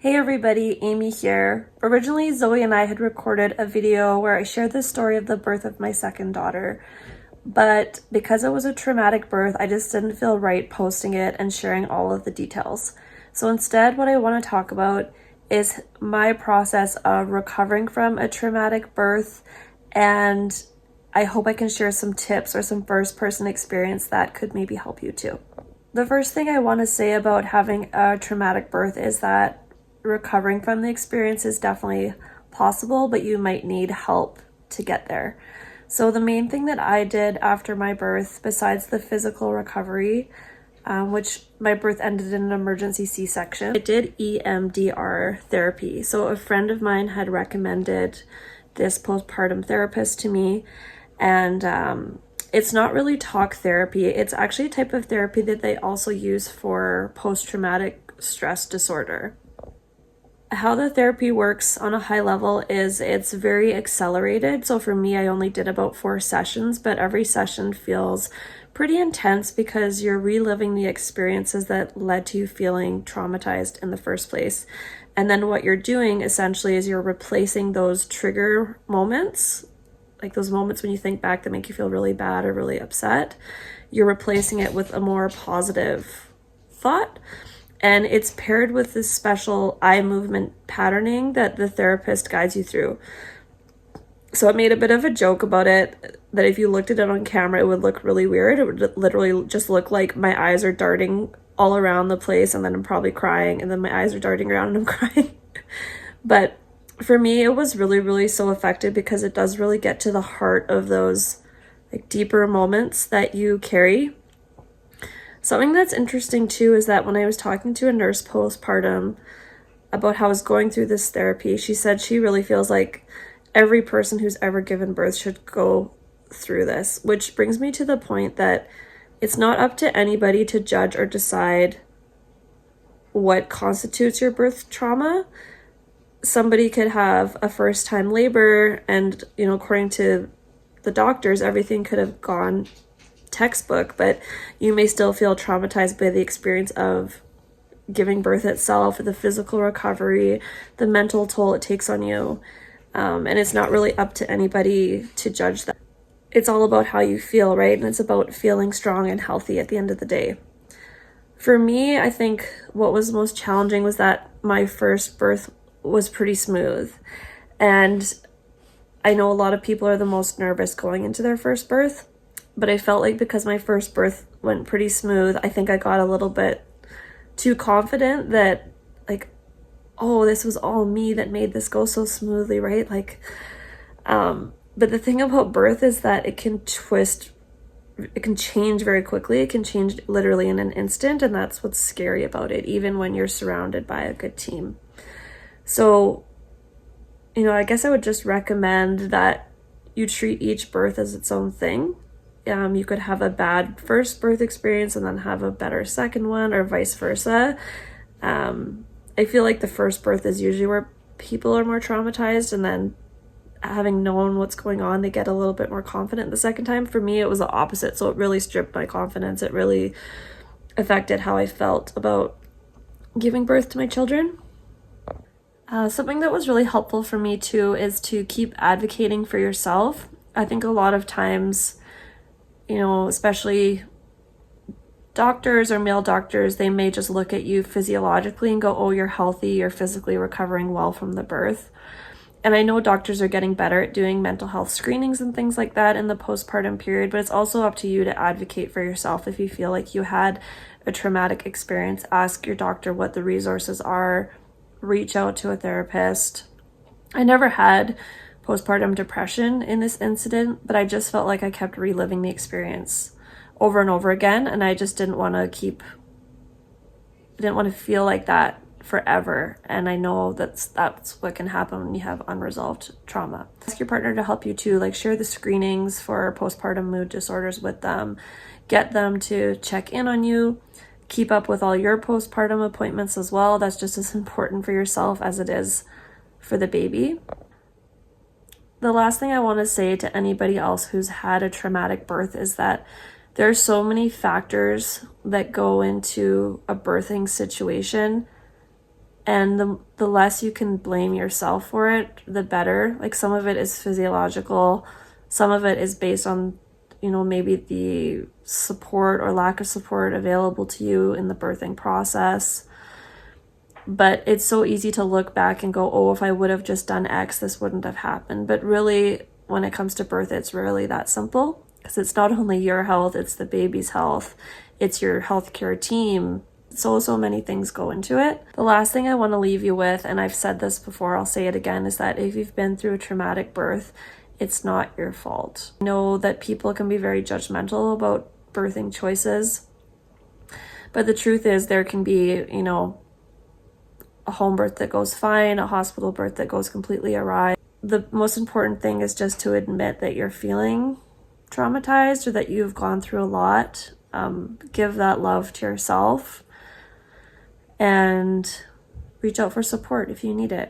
Hey everybody, Amy here. Originally, Zoe and I had recorded a video where I shared the story of the birth of my second daughter, but because it was a traumatic birth, I just didn't feel right posting it and sharing all of the details. So instead, what I want to talk about is my process of recovering from a traumatic birth, and I hope I can share some tips or some first-person experience that could maybe help you too. The first thing I want to say about having a traumatic birth is that recovering from the experience is definitely possible, but you might need help to get there. So the main thing that I did after my birth, besides the physical recovery, which my birth ended in an emergency C-section, I did EMDR therapy. So a friend of mine had recommended this postpartum therapist to me, and it's not really talk therapy. It's actually a type of therapy that they also use for post-traumatic stress disorder. How the therapy works on a high level is it's very accelerated. So for me, I only did about 4 sessions, but every session feels pretty intense because you're reliving the experiences that led to you feeling traumatized in the first place. And then what you're doing essentially is you're replacing those trigger moments, like those moments when you think back that make you feel really bad or really upset. You're replacing it with a more positive thought. And it's paired with this special eye movement patterning that the therapist guides you through. So it made a bit of a joke about it, that if you looked at it on camera, it would look really weird. It would literally just look like my eyes are darting all around the place, and then I'm probably crying, and then my eyes are darting around and I'm crying. But for me, it was really, really so effective because it does really get to the heart of those like deeper moments that you carry. Something that's interesting too is that when I was talking to a nurse postpartum about how I was going through this therapy, she said she really feels like every person who's ever given birth should go through this, which brings me to the point that it's not up to anybody to judge or decide what constitutes your birth trauma. Somebody could have a first-time labor and, according to the doctors, everything could have gone textbook, but you may still feel traumatized by the experience of giving birth itself, the physical recovery, the mental toll it takes on you. And it's not really up to anybody to judge that. It's all about how you feel, right? And it's about feeling strong and healthy at the end of the day. For me, I think what was most challenging was that my first birth was pretty smooth. And I know a lot of people are the most nervous going into their first birth. But I felt like because my first birth went pretty smooth, I think I got a little bit too confident that oh, this was all me that made this go so smoothly, right? But the thing about birth is that it can change very quickly. It can change literally in an instant, and that's what's scary about it, even when you're surrounded by a good team. So, I guess I would just recommend that you treat each birth as its own thing. You could have a bad first birth experience and then have a better second one, or vice versa. I feel like the first birth is usually where people are more traumatized, and then having known what's going on, they get a little bit more confident the second time. For me, it was the opposite. So it really stripped my confidence. It really affected how I felt about giving birth to my children. Something that was really helpful for me too is to keep advocating for yourself. I think a lot of times, especially doctors or male doctors, they may just look at you physiologically and go, oh, you're healthy, you're physically recovering well from the birth. And I know doctors are getting better at doing mental health screenings and things like that in the postpartum period, but it's also up to you to advocate for yourself. If you feel like you had a traumatic experience, ask your doctor what the resources are, reach out to a therapist. I never had postpartum depression in this incident, but I just felt like I kept reliving the experience over and over again, and I just didn't want to feel like that forever. And I know that's what can happen when you have unresolved trauma. Ask your partner to help you too, share the screenings for postpartum mood disorders with them, get them to check in on you, keep up with all your postpartum appointments as well. That's just as important for yourself as it is for the baby. The last thing I want to say to anybody else who's had a traumatic birth is that there are so many factors that go into a birthing situation, And the less you can blame yourself for it, the better. Like, some of it is physiological, some of it is based on, you know, maybe the support or lack of support available to you in the birthing process. But it's so easy to look back and go, oh, if I would have just done X, this wouldn't have happened. But really, when it comes to birth, it's rarely that simple, because it's not only your health, it's the baby's health, it's your healthcare team. So many things go into it. The last thing I want to leave you with, and I've said this before, I'll say it again, is that if you've been through a traumatic birth, it's not your fault. I know that people can be very judgmental about birthing choices, but the truth is there can be, you know, a home birth that goes fine, a hospital birth that goes completely awry. The most important thing is just to admit that you're feeling traumatized or that you've gone through a lot. Give that love to yourself and reach out for support if you need it.